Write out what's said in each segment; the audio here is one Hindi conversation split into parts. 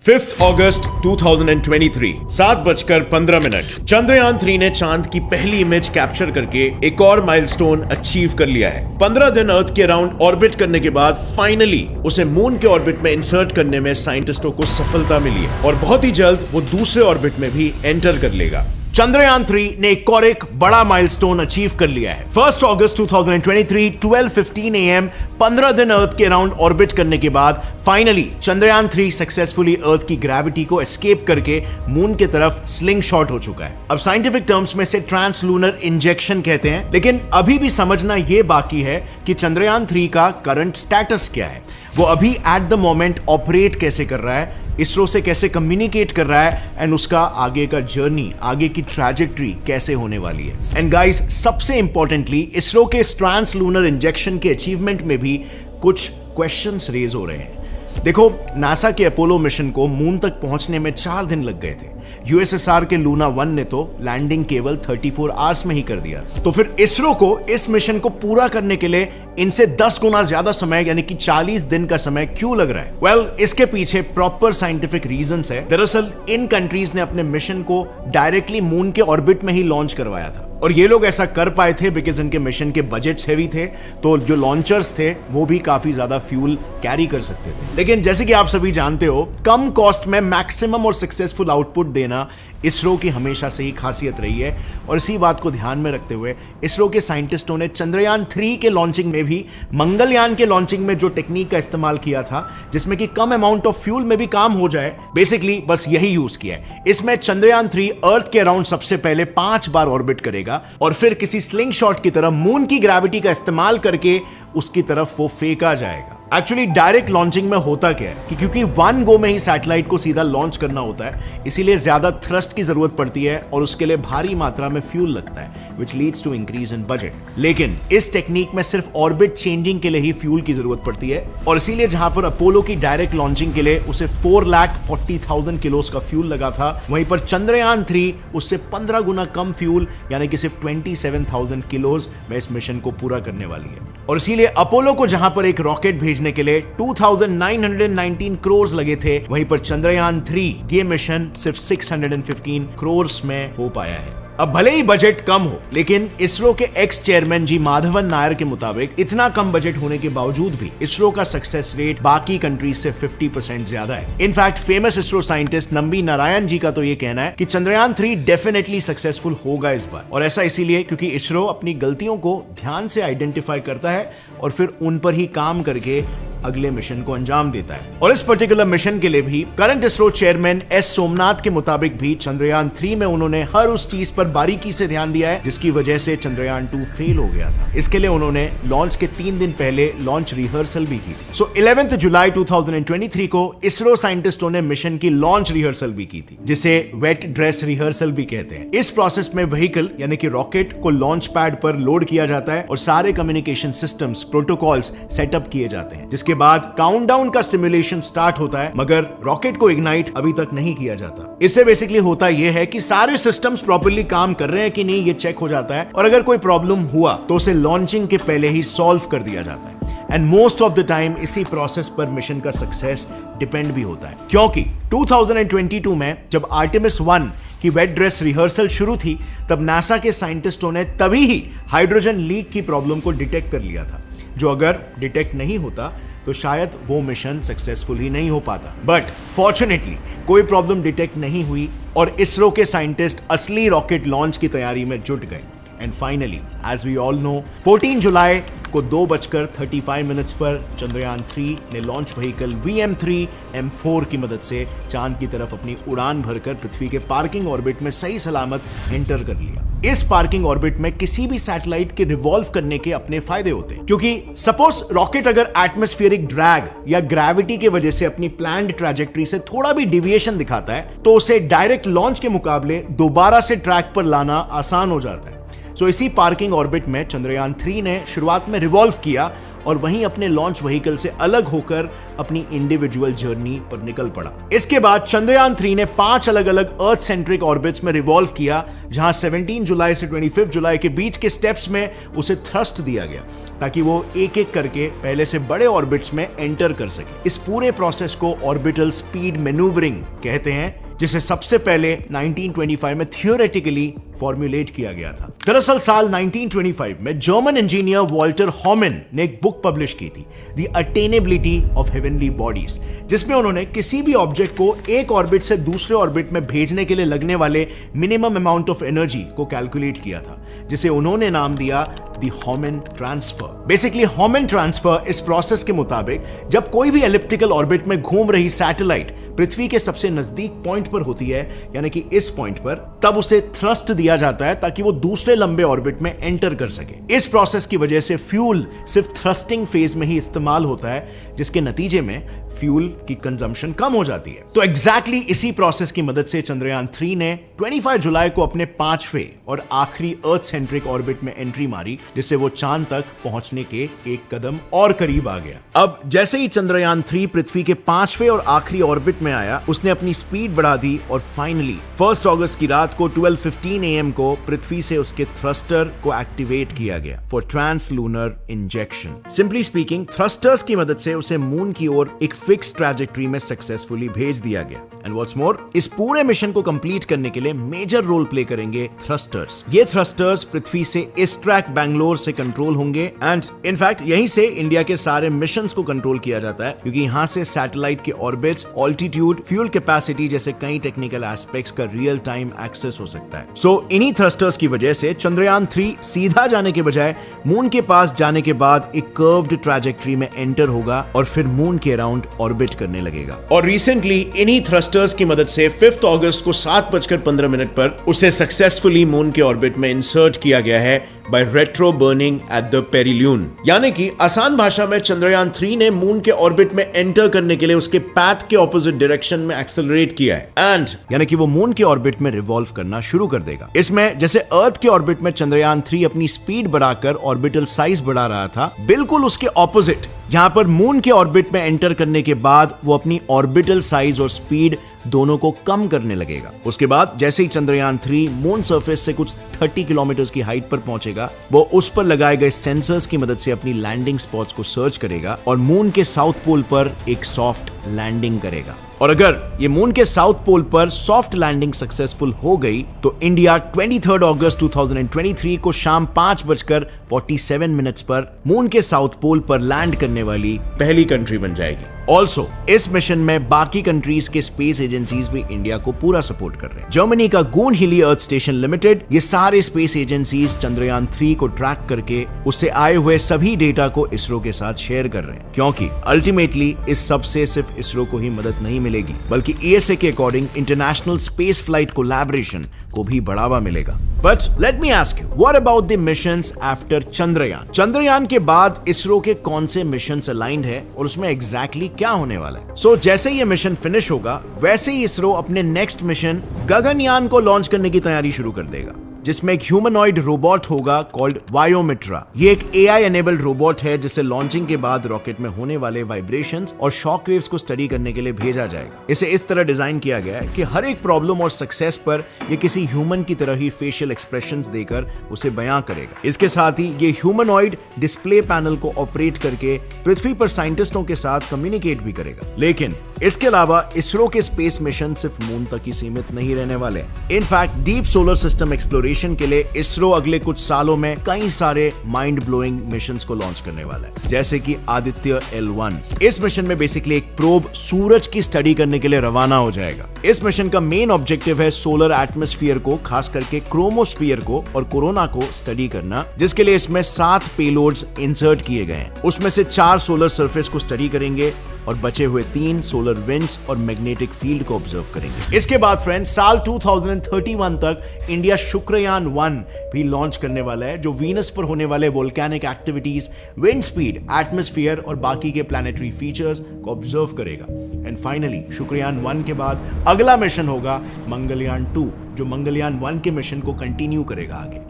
5 अगस्त 2023 7:15 चंद्रयान 3 ने चांद की पहली इमेज कैप्चर करके एक और माइलस्टोन अचीव कर लिया है। 15 दिन अर्थ के अराउंड ऑर्बिट करने के बाद फाइनली उसे मून के ऑर्बिट में इंसर्ट करने में साइंटिस्टों को सफलता मिली है और बहुत ही जल्द वो दूसरे ऑर्बिट में भी एंटर कर लेगा। चंद्रयान 3 ने एक और एक बड़ा माइलस्टोन अचीव कर लिया है। 1 अगस्त 2023 12:15 AM 15 दिन अर्थ के अराउंड ऑर्बिट करने के बाद फाइनली चंद्रयान 3 सक्सेसफुली अर्थ की ग्रेविटी को एस्केप करके मून की तरफ स्लिंग शॉट हो चुका है। अब साइंटिफिक टर्म्स में से ट्रांसलूनर इंजेक्शन कहते हैं, लेकिन अभी भी समझना यह बाकी है कि चंद्रयान 3 का करंट स्टेटस क्या है। वो अभी एट द मोमेंट ऑपरेट कैसे कर रहा है, इसरो से कैसे कम्युनिकेट कर रहा है एंड उसका आगे का जर्नी, आगे की ट्रैजेक्टरी कैसे होने वाली है। एंड गाइस, सबसे इंपॉर्टेंटली इसरो के ट्रांसलूनर इंजेक्शन के अचीवमेंट में भी कुछ क्वेश्चंस रेज हो रहे हैं। देखो, नासा के अपोलो मिशन को मून तक पहुंचने में 4 दिन लग गए थे। यूएसएसआर के लूना 1 ने तो लैंडिंग केवल 34 आवर्स में ही कर दिया। तो फिर इसरो को इस मिशन को पूरा करने के लिए इनसे 10 गुना ज्यादा समय यानी कि 40 दिन का समय क्यों लग रहा है? वेल, इसके पीछे प्रॉपर साइंटिफिक रीजंस है। दरअसल इन कंट्रीज ने अपने मिशन को डायरेक्टली मून के ऑर्बिट में ही लॉन्च करवाया था और ये लोग ऐसा कर पाए थे बिकॉज इनके मिशन के बजट्स हेवी थे, तो जो लॉन्चर्स थे वो भी काफी ज्यादा फ्यूल कैरी कर सकते थे। लेकिन जैसे कि आप सभी जानते हो, कम कॉस्ट में मैक्सिमम और सक्सेसफुल आउटपुट देना इसरो की हमेशा से ही खासियत रही है और इसी बात को ध्यान में रखते हुए इसरो के साइंटिस्टों ने चंद्रयान 3 के लॉन्चिंग में भी मंगलयान के लॉन्चिंग में जो टेक्निक का इस्तेमाल किया था, जिसमें कि कम अमाउंट ऑफ फ्यूल में भी काम हो जाए, बेसिकली बस यही यूज किया है। इसमें चंद्रयान 3 अर्थ के अराउंड सबसे पहले 5 बार ऑर्बिट करेगा और फिर किसी स्लिंग शॉट की तरह मून की ग्रेविटी का इस्तेमाल करके उसकी तरफ वो फेंका जाएगा। एक्चुअली डायरेक्ट लॉन्चिंग में होता क्या है कि क्योंकि 1 गो में ही सैटेलाइट को सीधा लॉन्च करना होता है, इसीलिए ज्यादा थ्रस्ट की जरूरत पड़ती है और उसके लिए भारी मात्रा में फ्यूल लगता है, which leads to increase in budget। लेकिन इस टेक्निक में सिर्फ ऑर्बिट चेंजिंग के लिए ही फ्यूल की जरूरत पड़ती है और इसीलिए जहां पर अपोलो की डायरेक्ट लॉन्चिंग के लिए उसे 4,40,000 किलोस का फ्यूल लगा था, वहीं पर चंद्रयान 3 उससे 15 गुना कम फ्यूल यानी कि सिर्फ 27,000 किलोस में इस मिशन को पूरा करने वाली है। और इसीलिए अपोलो को जहां पर एक रॉकेट भेजने के लिए 2,919 करोड़ लगे थे, वहीं पर चंद्रयान 3 ये मिशन सिर्फ 615 करोड़ में हो पाया है। अब भले ही बजट कम हो, लेकिन इसरो के एक्स चेयरमैन जी माधवन नायर के मुताबिक इतना कम बजट होने के बावजूद भी इसरो का सक्सेस रेट बाकी कंट्रीज से 50% ज्यादा है। In fact famous ISRO scientist Nambi Narayan ji का तो ये कहना है कि चंद्रयान 3 डेफिनेटली सक्सेसफुल होगा इस बार, और ऐसा इसीलिए क्योंकि इसरो अपनी गलतियों को ध्यान से आइडेंटिफाई करता है और फिर उन पर ही काम करके अगले मिशन को अंजाम देता है। और इस पर्टिकुलर मिशन के लिए भी current ISRO chairman S Somnath के मुताबिक भी चंद्रयान 3 में उन्होंने हर उस चीज पर बारीकी से ध्यान दिया है जिसकी वजह से चंद्रयान 2 फेल हो गया था। इसके लिए उन्होंने लॉन्च के 3 दिन पहले लॉन्च रिहर्सल भी की थी। सो 11 जुलाई 2023 को इसरो साइंटिस्टों ने मिशन की लॉन्च रिहर्सल भी की थी, जिसे वेट ड्रेस रिहर्सल भी कहते हैं। इस प्रोसेस में व्हीकल यानी कि रॉकेट को लॉन्च पैड पर लोड किया जाता है और सारे कम्युनिकेशन सिस्टम्स, प्रोटोकॉल्स सेटअप किए जाते हैं, जिसके बाद काउंटडाउन का सिमुलेशन स्टार्ट होता है, मगर रॉकेट को इग्नाइट अभी तक नहीं किया जाता। इससे बेसिकली होता यह है कि सारे सिस्टम्स प्रॉपर्ली काम कर रहे हैं कि नहीं ये चेक हो जाता है और अगर कोई प्रॉब्लम हुआ तो उसे लॉन्चिंग के पहले ही सॉल्व कर दिया जाता है। And most of the time इसी प्रोसेस पर मिशन का सक्सेस डिपेंड भी होता है, क्योंकि 2022 में जब आर्टेमिस 1 की वेट ड्रेस रिहर्सल शुरू थी, तब नासा के साइंटिस्टों ने तभी ही हाइड्रोजन लीक की प्रॉब्लम को डिटेक्ट कर लिया था, जो अगर डिटेक्ट नहीं होता तो शायद वो मिशन सक्सेसफुल ही नहीं हो पाता। बट फॉर्चुनेटली कोई प्रॉब्लम डिटेक्ट नहीं हुई और इसरो के साइंटिस्ट असली रॉकेट लॉन्च की तैयारी में जुट गए। And finally, as we all know, 14 जुलाई को 2:35 पर चंद्रयान 3 ने लॉन्च व्हीकल VM3 M4 की मदद से चांद की तरफ अपनी उड़ान भरकर पृथ्वी के पार्किंग ऑर्बिट में सही सलामत एंटर कर लिया। इस पार्किंग ऑर्बिट में किसी भी सैटेलाइट के रिवॉल्व करने के अपने फायदे होते हैं, क्योंकि सपोज रॉकेट अगर एटमॉस्फेरिक ड्रैग या ग्रेविटी की वजह से अपनी प्लान्ड ट्रैजेक्टरी से थोड़ा भी डिविएशन दिखाता है, तो उसे डायरेक्ट लॉन्च के मुकाबले दोबारा से ट्रैक पर लाना आसान हो जाता है। सो इसी पार्किंग ऑर्बिट में चंद्रयान 3 ने शुरुआत में रिवॉल्व किया और वहीं अपने लॉन्च व्हीकल से अलग होकर अपनी इंडिविजुअल जर्नी पर निकल पड़ा। इसके बाद चंद्रयान 3 ने 5 अलग अलग अर्थ सेंट्रिक ऑर्बिट्स में रिवॉल्व किया, जहां 17 जुलाई से 25 जुलाई के बीच के स्टेप्स में उसे थ्रस्ट दिया गया ताकि वो एक एक करके पहले से बड़े ऑर्बिट्स में एंटर कर सके। इस पूरे प्रोसेस को ऑर्बिटल स्पीड मैन्यूवरिंग कहते हैं, जिसे सबसे पहले 1925 में थियोरेटिकली फॉर्मुलेट किया गया था। दरअसल साल 1925 में जर्मन इंजीनियर वॉल्टर हॉमन ने एक बुक पब्लिश की थी, द अटेनेबिलिटी ऑफ हेवनली बॉडीज, जिसमें उन्होंने किसी भी ऑब्जेक्ट को एक ऑर्बिट से दूसरे ऑर्बिट में भेजने के लिए लगने वाले मिनिमम अमाउंट ऑफ एनर्जी को कैलकुलेट किया था, जिसे उन्होंने नाम दिया द हॉमन ट्रांसफर। बेसिकली हॉमन ट्रांसफर इस प्रोसेस के मुताबिक जब कोई भी एलिप्टिकल ऑर्बिट में घूम रही सैटेलाइट पृथ्वी के सबसे नजदीक पॉइंट पर होती है, यानी कि इस पॉइंट पर, तब उसे थ्रस्ट दिया जाता है ताकि वो दूसरे लंबे ऑर्बिट में एंटर कर सके। इस प्रोसेस की वजह से फ्यूल सिर्फ थ्रस्टिंग फेज में ही इस्तेमाल होता है, जिसके नतीजे में फ्यूल की कंजम्पशन कम हो जाती है। तो एग्जैक्टली इसी प्रोसेस की मदद से चंद्रयान 3 ने 25 जुलाई को अपने 5वें और आखिरी अर्थ सेंट्रिक ऑर्बिट में एंट्री मारी, जिससे वो चांद तक पहुंचने के एक कदम और करीब आ गया। अब जैसे ही चंद्रयान 3 पृथ्वी के 5वें और आखिरी ऑर्बिट में आया, उसने अपनी स्पीड बढ़ा दी और फाइनली 1 अगस्त की रात को 12:15 AM को पृथ्वी से उसके थ्रस्टर को एक्टिवेट किया गया for translunar injection. Simply speaking, thrusters की मदद से उसे मून की ओर एक फिक्स ट्रैजेक्टरी में सक्सेसफुली भेज दिया गया। एंड व्हाट्स मोर, इस पूरे मिशन को कंप्लीट करने के लिए मेजर रोल प्ले करेंगे थ्रस्टर्स। ये थ्रस्टर्स पृथ्वी से इस्ट्रैक बैंगलोर से कंट्रोल होंगे एंड इनफैक्ट यहीं से इंडिया के सारे मिशंस को कंट्रोल किया जाता है, क्योंकि यहां से सैटेलाइट के ऑर्बिट्स, ऑल्टीट्यूड, फ्यूल कैपेसिटी जैसे कई टेक्निकल एस्पेक्ट्स का रियल टाइम एक्सेस हो सकता है। सो इन्हीं थ्रस्टर्स की वजह से चंद्रयान 3 सीधा जाने के बजाय मून के पास जाने के बाद एक कर्व्ड ट्रैजेक्टरी में एंटर होगा और फिर मून के अराउंड ऑर्बिट करने लगेगा। और रिसेंटली इन्हीं थ्रस्टर्स की मदद से 5 अगस्त को 7:15 पर उसे सक्सेसफुली मून के ऑर्बिट में इंसर्ट किया गया है by retro burning at the perilune. यानी कि आसान भाषा में चंद्रयान 3 ने मून के ऑर्बिट में एंटर करने के लिए उसके पाथ के ऑपोजिट डायरेक्शन में एक्सेलरेट किया है एंड यानी कि वो मून के ऑर्बिट में रिवॉल्व करना शुरू कर देगा। इसमें जैसे अर्थ के ऑर्बिट में चंद्रयान 3 अपनी स्पीड बढ़ाकर ऑर्बिटल साइज बढ़ा रहा था, बिल्कुल उसके ऑपोजिट यहां पर मून के ऑर्बिट में एंटर करने के बाद वो अपनी ऑर्बिटल साइज और स्पीड दोनों को कम करने लगेगा। उसके बाद जैसे ही चंद्रयान 3 मून सरफेस से कुछ 30 किलोमीटर की हाइट पर पहुंचेगा, वो उस पर लगाए गए सेंसर्स की मदद से अपनी लैंडिंग स्पॉट्स को सर्च करेगा और मून के साउथ पोल पर एक सॉफ्ट लैंडिंग करेगा। और अगर ये मून के साउथ पोल पर सॉफ्ट लैंडिंग सक्सेसफुल हो गई तो इंडिया 23 अगस्त 2023 को शाम 5:47 पर मून के साउथ पोल पर लैंड करने वाली पहली कंट्री बन जाएगी। ऑल्सो इस मिशन में बाकी कंट्रीज के स्पेस एजेंसीज भी इंडिया को पूरा सपोर्ट कर रहे हैं। जर्मनी का गून हिली अर्थ स्टेशन लिमिटेड, ये सारे स्पेस एजेंसीज चंद्रयान 3 को ट्रैक करके उससे आए हुए सभी डेटा को इसरो के साथ शेयर कर रहे हैं, क्योंकि अल्टीमेटली इस सब से सिर्फ इसरो को ही मदद नहीं मिलेगी, बल्कि ESA के according international space flight collaboration को भी बढ़ावा मिलेगा। But let me ask you, what about the missions after Chandrayaan? Chandrayaan के बाद इसरो के कौन से मिशन अलाइंड है और उसमें एग्जैक्टली क्या होने वाला है? सो जैसे ये मिशन फिनिश होगा, वैसे ही इसरो अपने नेक्स्ट मिशन गगनयान को लॉन्च करने की तैयारी शुरू कर देगा, जिसमें एक ह्यूमनॉइड रोबोट होगा कॉल्ड वायोमिट्रा। ये एक AI एनेबल्ड रोबोट है जिसे लॉन्चिंग के बाद रॉकेट में होने वाले वाइब्रेशंस और शॉक वेव्स को स्टडी करने के लिए भेजा जाएगा। इसे इस तरह डिजाइन किया गया है कि हर एक प्रॉब्लम और सक्सेस पर ये किसी ह्यूमन की तरह ही फेशियल एक्सप्रेशंस देकर उसे बयां करेगा। इसके साथ ही ये ह्यूमनॉइड डिस्प्ले पैनल को ऑपरेट करके पृथ्वी पर साइंटिस्टों के साथ कम्युनिकेट भी करेगा। लेकिन इसके अलावा इसरो के स्पेस मिशन सिर्फ मून तक ही सीमित नहीं रहने वाले। In fact deep solar system exploration के लिए इसरो अगले कुछ सालों में कई सारे माइंड ब्लोइंग मिशंस को लॉन्च करने वाला है, जैसे कि आदित्य L1। इस मिशन में बेसिकली एक प्रोब सूरज की स्टडी करने के लिए रवाना हो जाएगा। इस मिशन का मेन ऑब्जेक्टिव है सोलर एटमॉस्फेयर को, खास करके क्रोमोस्फीयर को और कोरोना को स्टडी करना, जिसके लिए इसमें 7 पेलोड्स इंसर्ट किए गए हैं। उसमें से 4 सोलर सरफेस को स्टडी करेंगे और बचे हुए 3 सोलर विंड्स और मैग्नेटिक फील्ड को ऑब्जर्व करेंगे। इसके बाद फ्रेंड्स साल 2031 तक इंडिया शुक्रयान 1 भी लॉन्च करने वाला है, जो वीनस पर होने वाले volcanic activities, wind speed, atmosphere और बाकी के प्लैनेटरी फीचर्स को ऑब्जर्व करेगा। एंड फाइनली शुक्रयान 1 के बाद अगला मिशन होगा मंगलयान 2, जो मंगलयान 1 के मिशन को कंटिन्यू करेगा आगे।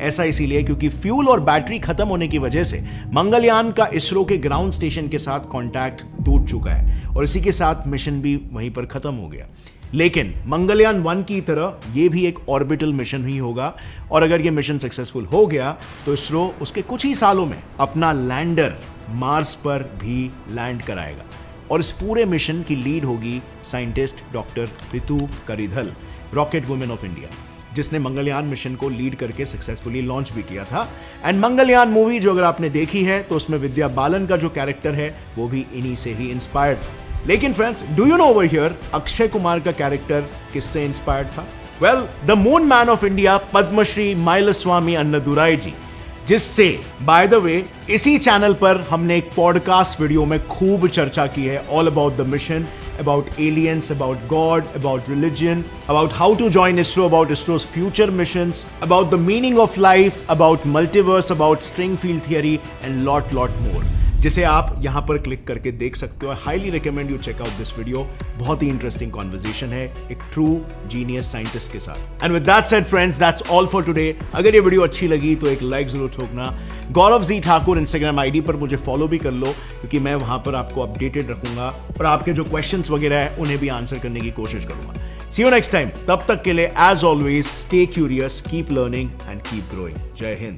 ऐसा इसीलिए क्योंकि फ्यूल और बैटरी खत्म होने की वजह से मंगलयान का इसरो के ग्राउंड स्टेशन के साथ कांटेक्ट टूट चुका है और इसी के साथ मिशन भी वहीं पर खत्म हो गया। लेकिन मंगलयान 1 की तरह ये भी एक ऑर्बिटल मिशन ही होगा और अगर ये मिशन सक्सेसफुल हो गया तो इसरो उसके कुछ ही सालों में अपना लैंडर मार्स पर भी लैंड कराएगा और इस पूरे मिशन की लीड होगी scientist doctor Ritu Karidhal, rocket women of India, जिसने मंगलयान मिशन को लीड करके सक्सेसफुली लॉन्च भी किया था। एंड मंगलयान मूवी जो अगर आपने देखी है तो उसमें विद्या बालन का जो कैरेक्टर है वो भी इन्हीं से ही इंस्पायर्ड था। लेकिन friends, do you know over here Akshay Kumar का कैरेक्टर किससे इंस्पायर्ड था? Well, the moon man of India Padmashri Mylswamy Annadurai ji, जिससे बाय द वे इसी चैनल पर हमने एक पॉडकास्ट वीडियो में खूब चर्चा की है, all about the mission, about aliens, about God, about religion, about how to join ISRO, about ISRO's future missions, about the meaning of life, about multiverse, about string field theory and lot more, जिसे आप यहां पर क्लिक करके देख सकते हो। Highly recommend you check out this video. बहुत ही इंटरेस्टिंग कॉन्वर्सेशन है एक ट्रू जीनियस साइंटिस्ट के साथ। And with that said friends, that's all for today. अगर ये वीडियो अच्छी लगी तो एक लाइक जरूर ठोकना। गौरव जी ठाकुर इंस्टाग्राम आईडी पर मुझे फॉलो भी कर लो, क्योंकि मैं वहां पर आपको अपडेटेड रखूंगा और आपके जो क्वेश्चंस वगैरह है उन्हें भी आंसर करने की कोशिश करूंगा। See you next time. तब तक के लिए as always stay curious, keep learning and keep growing. जय हिंद।